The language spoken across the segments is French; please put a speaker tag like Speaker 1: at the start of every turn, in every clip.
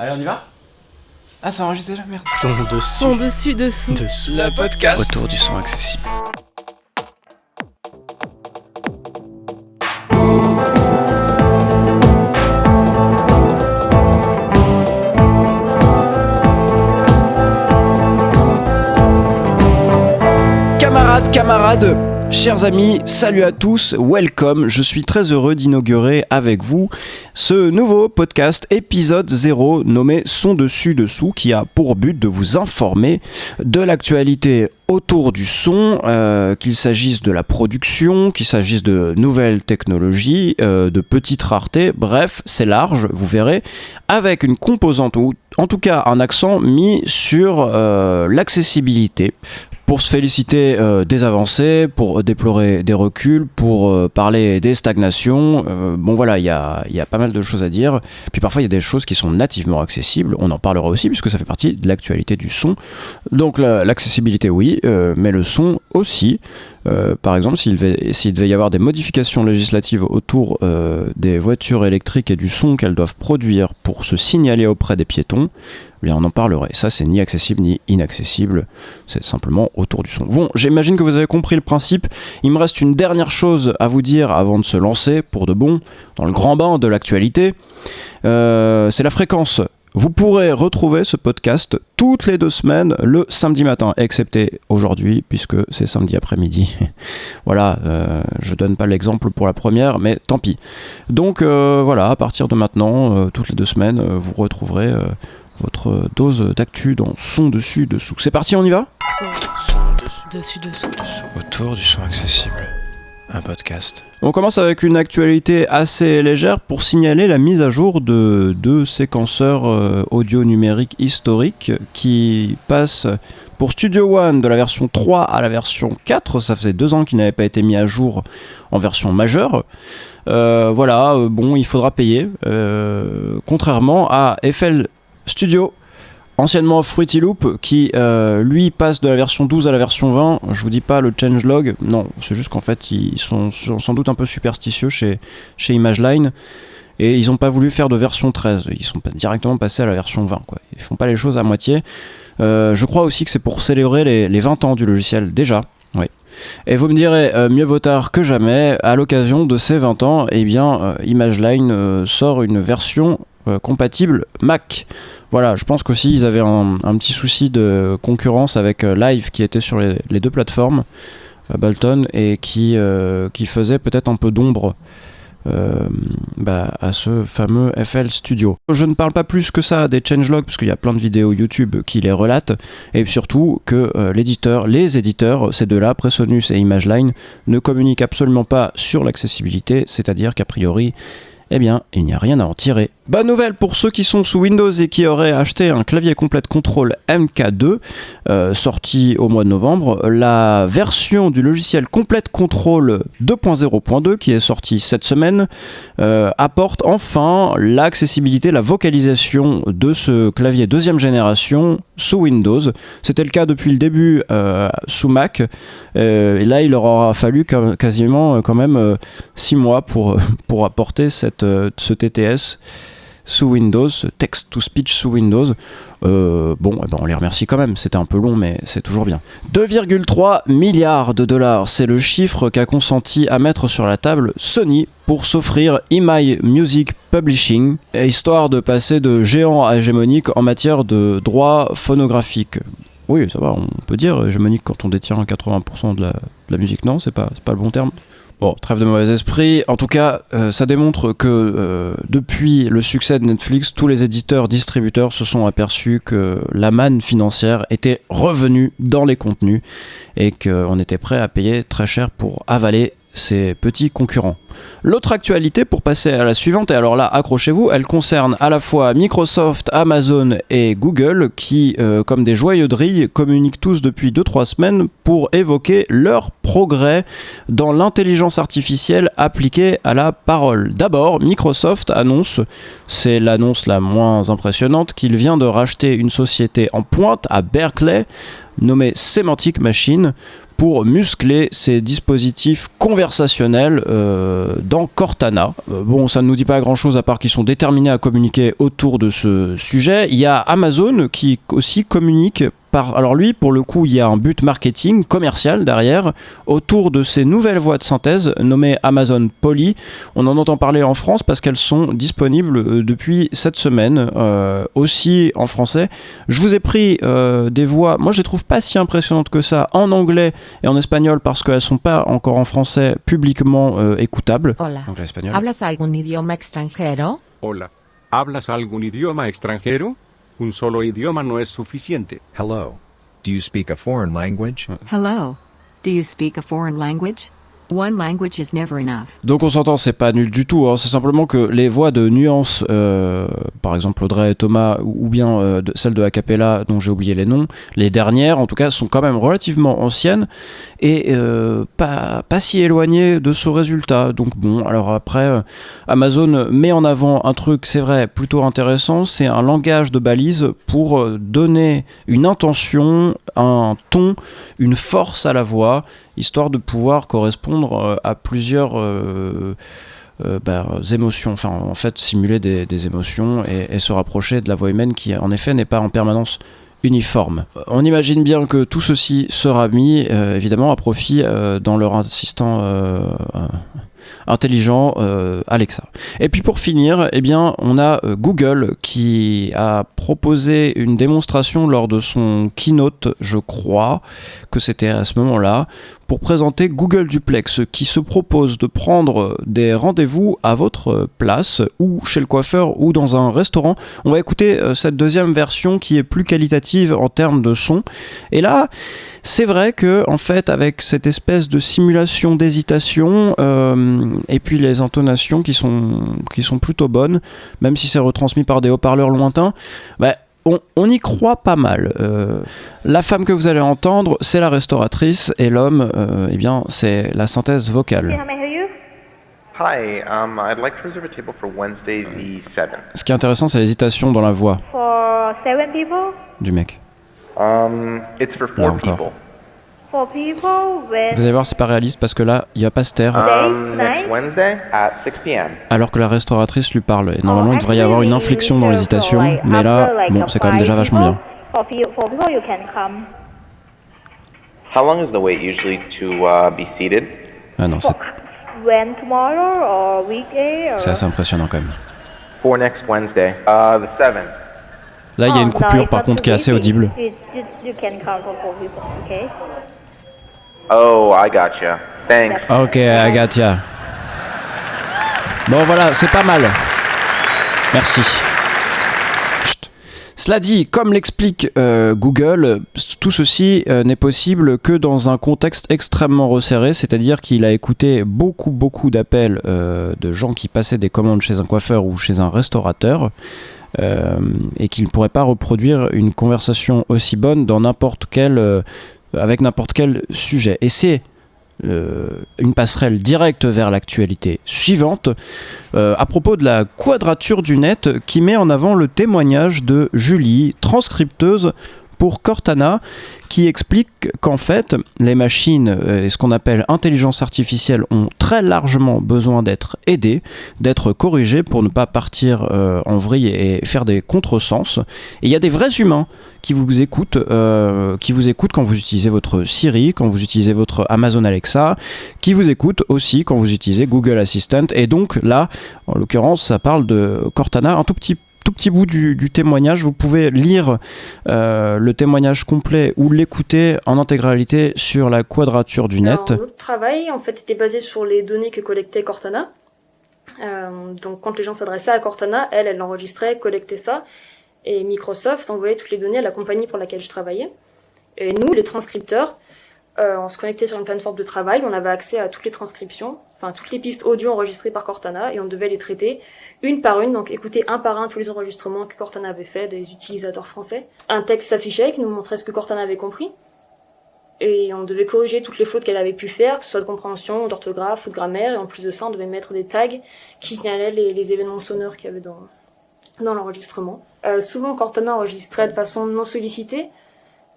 Speaker 1: Allez, on y va? Ah, ça enregistre déjà, merde.
Speaker 2: Son dessus dessous.
Speaker 1: Le podcast
Speaker 3: autour du son accessible. Camarades, chers amis, salut à tous, welcome, je suis très heureux d'inaugurer avec vous ce nouveau podcast épisode 0 nommé Son dessus dessous qui a pour but de vous informer de l'actualité autour du son, qu'il s'agisse de la production, qu'il s'agisse de nouvelles technologies, de petites raretés, bref, c'est large, vous verrez, avec une composante ou en tout cas un accent mis sur l'accessibilité. Pour se féliciter des avancées, pour déplorer des reculs, pour parler des stagnations. Bon voilà, il y a pas mal de choses à dire. Puis parfois il y a des choses qui sont nativement accessibles. On en parlera aussi puisque ça fait partie de l'actualité du son. Donc l'accessibilité oui, mais le son aussi. Par exemple, s'il devait y avoir des modifications législatives autour des voitures électriques et du son qu'elles doivent produire pour se signaler auprès des piétons, eh bien on en parlerait. Ça, c'est ni accessible ni inaccessible. C'est simplement autour du son. Bon, j'imagine que vous avez compris le principe. Il me reste une dernière chose à vous dire avant de se lancer, pour de bon, dans le grand bain de l'actualité. C'est la fréquence. Vous pourrez retrouver ce podcast toutes les 2 semaines, le samedi matin, excepté aujourd'hui, puisque c'est samedi après-midi. Voilà, je donne pas l'exemple pour la première, mais tant pis. Donc voilà, à partir de maintenant, toutes les 2 semaines, vous retrouverez votre dose d'actu dans Son dessus dessous. C'est parti, on y va ?
Speaker 2: Dessus dessous.
Speaker 3: Autour du son accessible. Un podcast.
Speaker 1: On commence avec une actualité assez légère pour signaler la mise à jour de 2 séquenceurs audio numériques historiques qui passent pour Studio One de la version 3 à la version 4. Ça faisait 2 ans qu'ils n'avaient pas été mis à jour en version majeure. Voilà, bon, il faudra payer. Contrairement à FL Studio, anciennement Fruity Loop, qui lui passe de la version 12 à la version 20. Je vous dis pas le changelog, non, c'est juste qu'en fait ils sont sans doute un peu superstitieux chez ImageLine et ils ont pas voulu faire de version 13, ils sont directement passés à la version 20 quoi. Ils font pas les choses à moitié. Je crois aussi que c'est pour célébrer les 20 ans du logiciel déjà. Oui. Et vous me direz, mieux vaut tard que jamais, à l'occasion de ces 20 ans, eh bien, ImageLine sort une version compatible Mac. Voilà, je pense qu'aussi ils avaient un petit souci de concurrence avec Live qui était sur les 2 plateformes, Ableton, et qui faisait peut-être un peu d'ombre à ce fameux FL Studio. Je ne parle pas plus que ça des changelogs parce qu'il y a plein de vidéos YouTube qui les relatent, et surtout que les éditeurs, ces 2-là, Presonus et ImageLine, ne communiquent absolument pas sur l'accessibilité, c'est-à-dire qu'a priori, eh bien, il n'y a rien à en tirer. Bonne nouvelle pour ceux qui sont sous Windows et qui auraient acheté un clavier complète contrôle MK2 sorti au mois de novembre. La version du logiciel complète contrôle 2.0.2 qui est sortie cette semaine apporte enfin l'accessibilité, la vocalisation de ce clavier 2e génération sous Windows. C'était le cas depuis le début sous Mac. Et là, il leur aura fallu quasiment quand même 6 mois pour apporter ce TTS sous Windows, text-to-speech sous Windows. On les remercie quand même, c'était un peu long mais c'est toujours bien. 2,3 milliards de dollars, c'est le chiffre qu'a consenti à mettre sur la table Sony pour s'offrir EMI Music Publishing, histoire de passer de géant à hégémonique en matière de droits phonographiques. Oui, ça va, on peut dire hégémonique quand on détient 80% de la musique, non, c'est pas le bon terme. Bon, trêve de mauvais esprit. En tout cas, ça démontre que depuis le succès de Netflix, tous les éditeurs, distributeurs se sont aperçus que la manne financière était revenue dans les contenus et qu'on était prêt à payer très cher pour avaler ses petits concurrents. L'autre actualité, pour passer à la suivante, et alors là, accrochez-vous, elle concerne à la fois Microsoft, Amazon et Google qui, comme des joyeux drilles, communiquent tous depuis 2-3 semaines pour évoquer leur progrès dans l'intelligence artificielle appliquée à la parole. D'abord, Microsoft annonce, c'est l'annonce la moins impressionnante, qu'il vient de racheter une société en pointe à Berkeley, nommée Semantic Machine, pour muscler ses dispositifs conversationnels dans Cortana. Bon, ça ne nous dit pas grand-chose à part qu'ils sont déterminés à communiquer autour de ce sujet. Il y a Amazon qui aussi communique alors lui, pour le coup, il y a un but marketing, commercial derrière, autour de ces nouvelles voix de synthèse nommées Amazon Polly. On en entend parler en France parce qu'elles sont disponibles depuis cette semaine, aussi en français. Je vous ai pris des voix, moi je les trouve pas si impressionnantes que ça, en anglais et en espagnol parce qu'elles sont pas encore en français publiquement écoutables.
Speaker 4: Hola.
Speaker 1: Anglais, espagnol.
Speaker 4: ¿Hablas algún idioma extranjero?
Speaker 5: Hola. ¿Hablas algún idioma extranjero? Un solo idioma no es suficiente.
Speaker 6: Hello. Do you speak a foreign language?
Speaker 7: Hello. Do you speak a foreign language? One language is never enough.
Speaker 1: Donc on s'entend, c'est pas nul du tout, hein. C'est simplement que les voix de nuances, par exemple Audrey et Thomas, ou bien celles de Acapella dont j'ai oublié les noms, les dernières en tout cas sont quand même relativement anciennes et pas si éloignées de ce résultat. Donc bon, alors après Amazon met en avant un truc, c'est vrai, plutôt intéressant, c'est un langage de balise pour donner une intention, un ton, une force à la voix, histoire de pouvoir correspondre à plusieurs émotions, enfin en fait simuler des émotions et se rapprocher de la voix humaine qui en effet n'est pas en permanence uniforme. On imagine bien que tout ceci sera mis évidemment à profit dans leur assistant intelligent Alexa. Et puis pour finir, eh bien, on a Google qui a proposé une démonstration lors de son keynote, je crois que c'était à ce moment-là, pour présenter Google Duplex qui se propose de prendre des rendez-vous à votre place ou chez le coiffeur ou dans un restaurant. On va écouter cette deuxième version qui est plus qualitative en termes de son. Et là, c'est vrai que en fait, avec cette espèce de simulation d'hésitation et puis les intonations qui sont plutôt bonnes, même si c'est retransmis par des haut-parleurs lointains, on y croit pas mal. La femme que vous allez entendre, c'est la restauratrice et l'homme, eh bien, c'est la synthèse vocale.
Speaker 8: Hi, I'd like to reserve a table for Wednesday the 7th.
Speaker 1: Ce qui est intéressant, c'est l'hésitation dans la voix
Speaker 9: For 7 people?
Speaker 1: du mec.
Speaker 8: It's for
Speaker 1: Là
Speaker 8: 4
Speaker 1: encore.
Speaker 8: people.
Speaker 9: 4 people when?
Speaker 1: Vous allez voir, c'est pas réaliste parce que là, il va pas se taire
Speaker 8: Next Wednesday at 6 p.m.
Speaker 1: alors que la restauratrice lui parle. Et normalement, il devrait y avoir une inflexion dans l'hésitation, mais là, bon, c'est quand même déjà vachement bien.
Speaker 9: For people you can come.
Speaker 8: How long is the wait usually to be seated?
Speaker 1: Ah non, c'est
Speaker 9: When tomorrow or weekday or?
Speaker 1: assez impressionnant quand même.
Speaker 8: For next Wednesday, the 7th.
Speaker 1: Là, il y a une coupure par contre qui est assez audible.
Speaker 9: You can come for 4 people, okay?
Speaker 8: Oh, I gotcha. Thanks.
Speaker 1: Ok, Agatia. Bon voilà, c'est pas mal. Merci. Chut. Cela dit, comme l'explique Google, tout ceci n'est possible que dans un contexte extrêmement resserré, c'est-à-dire qu'il a écouté beaucoup d'appels de gens qui passaient des commandes chez un coiffeur ou chez un restaurateur, et qu'il ne pourrait pas reproduire une conversation aussi bonne dans avec n'importe quel sujet. Et c'est une passerelle directe vers l'actualité suivante à propos de la quadrature du net qui met en avant le témoignage de Julie, transcripteuse pour Cortana, qui explique qu'en fait, les machines et ce qu'on appelle intelligence artificielle ont très largement besoin d'être aidées, d'être corrigées pour ne pas partir en vrille et faire des contresens. Et il y a des vrais humains qui vous écoutent quand vous utilisez votre Siri, quand vous utilisez votre Amazon Alexa, qui vous écoutent aussi quand vous utilisez Google Assistant. Et donc là, en l'occurrence, ça parle de Cortana, un tout petit bout du témoignage. Vous pouvez lire le témoignage complet ou l'écouter en intégralité sur la quadrature du net.
Speaker 10: Alors, notre travail en fait était basé sur les données que collectait Cortana. Donc quand les gens s'adressaient à Cortana, elle l'enregistrait, collectait ça, et Microsoft envoyait toutes les données à la compagnie pour laquelle je travaillais. Et nous, les transcripteurs, on se connectait sur une plateforme de travail, on avait accès à toutes les transcriptions, enfin toutes les pistes audio enregistrées par Cortana, et on devait les traiter une par une, donc écouter un par un tous les enregistrements que Cortana avait fait des utilisateurs français. Un texte s'affichait qui nous montrait ce que Cortana avait compris, et on devait corriger toutes les fautes qu'elle avait pu faire, que ce soit de compréhension, d'orthographe ou de grammaire, et en plus de ça, on devait mettre des tags qui signalaient les événements sonores qu'il y avait dans l'enregistrement. Souvent, Cortana enregistrait de façon non sollicitée,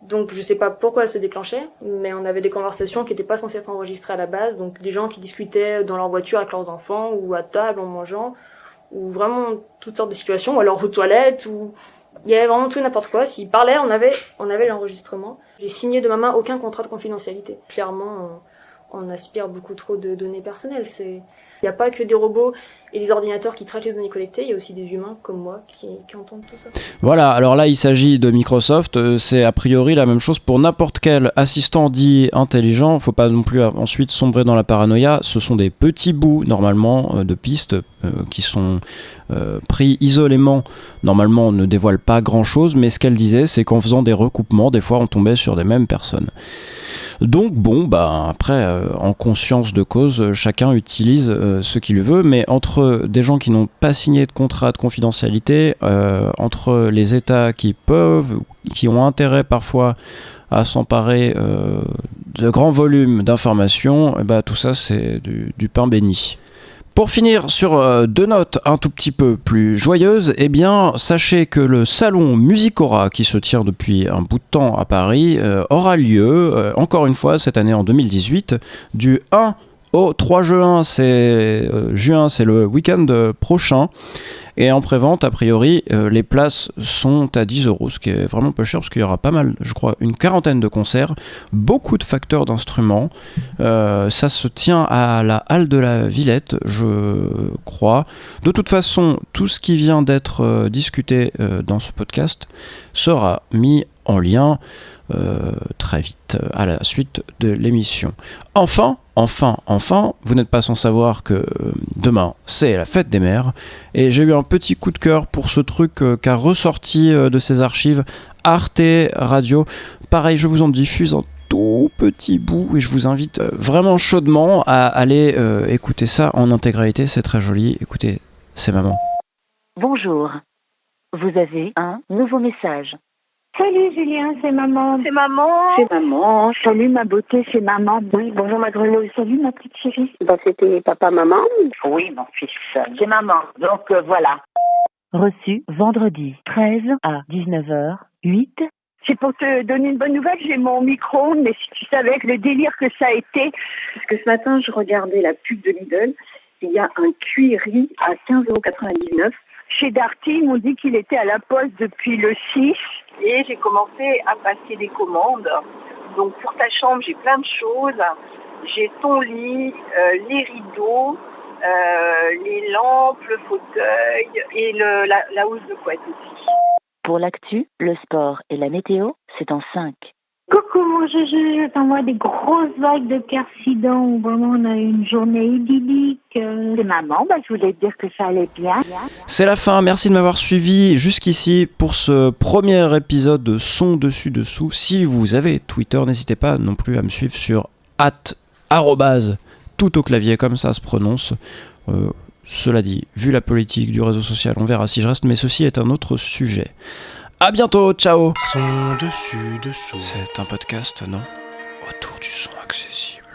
Speaker 10: Donc je sais pas pourquoi elle se déclenchait, mais on avait des conversations qui étaient pas censées être enregistrées à la base, donc des gens qui discutaient dans leur voiture avec leurs enfants, ou à table en mangeant, ou vraiment toutes sortes de situations, ou alors aux toilettes, ou il y avait vraiment tout et n'importe quoi. S'ils parlaient, on avait l'enregistrement. J'ai signé de ma main aucun contrat de confidentialité. Clairement, on aspire beaucoup trop de données personnelles. Il n'y a pas que des robots et des ordinateurs qui traitent les données collectées, il y a aussi des humains comme moi qui entendent tout ça.
Speaker 1: Voilà, alors là il s'agit de Microsoft, c'est a priori la même chose pour n'importe quel assistant dit intelligent, faut pas non plus ensuite sombrer dans la paranoïa, ce sont des petits bouts normalement de pistes qui sont pris isolément, normalement on ne dévoile pas grand chose, mais ce qu'elle disait c'est qu'en faisant des recoupements, des fois on tombait sur des mêmes personnes. Donc bon, après, en conscience de cause, chacun utilise ce qu'il veut, mais entre des gens qui n'ont pas signé de contrat de confidentialité, entre les États qui ont intérêt parfois à s'emparer de grands volumes d'informations, tout ça c'est du pain béni. Pour finir sur deux notes un tout petit peu plus joyeuses, sachez que le salon Musicora, qui se tient depuis un bout de temps à Paris, aura lieu, encore une fois, cette année en 2018, du 1 au 3 juin, c'est le week-end prochain. Et en prévente, a priori, les places sont à 10 €, ce qui est vraiment peu cher parce qu'il y aura pas mal, je crois, une quarantaine de concerts, beaucoup de facteurs d'instruments. Ça se tient à la Halle de la Villette, je crois. De toute façon, tout ce qui vient d'être discuté dans ce podcast sera mis en lien très vite à la suite de l'émission. Enfin, vous n'êtes pas sans savoir que demain c'est la fête des mères et j'ai eu un petit coup de cœur pour ce truc qu'a ressorti de ses archives Arte Radio. Pareil, je vous en diffuse un tout petit bout et je vous invite vraiment chaudement à aller écouter ça en intégralité, c'est très joli. Écoutez, c'est maman.
Speaker 11: Bonjour, vous avez un nouveau message.
Speaker 9: Salut Julien, c'est maman.
Speaker 11: C'est maman.
Speaker 9: C'est maman.
Speaker 11: Salut ma beauté, c'est maman.
Speaker 9: Oui, bonjour ma grenouille.
Speaker 11: Salut ma petite chérie.
Speaker 9: C'était papa, maman.
Speaker 11: Oui, mon fils, c'est maman. Donc voilà.
Speaker 12: Reçu vendredi 13 à 19h08.
Speaker 11: C'est pour te donner une bonne nouvelle, j'ai mon micro-ondes, mais si tu savais avec le délire que ça a été.
Speaker 13: Parce que ce matin, je regardais la pub de Lidl, il y a un cuiri à 15,99 €.
Speaker 11: Chez Darty, ils m'ont dit qu'il était à la poste depuis le 6.
Speaker 13: Et j'ai commencé à passer des commandes. Donc pour ta chambre, j'ai plein de choses. J'ai ton lit, les rideaux, les lampes, le fauteuil et la housse de couette aussi.
Speaker 12: Pour l'actu, le sport et la météo, c'est en 5.
Speaker 9: Coucou mon Gégé, je t'envoie des grosses vagues de Kersidan où vraiment on a eu une journée idyllique.
Speaker 11: C'est maman, je voulais te dire que ça allait bien.
Speaker 1: C'est la fin, merci de m'avoir suivi jusqu'ici pour ce premier épisode de Son Dessus Dessous. Si vous avez Twitter, n'hésitez pas non plus à me suivre sur @, tout au clavier comme ça se prononce. Cela dit, vu la politique du réseau social, on verra si je reste, mais ceci est un autre sujet. À bientôt, ciao.
Speaker 3: Son dessus dessous.
Speaker 1: C'est un podcast, non? Autour du son accessible.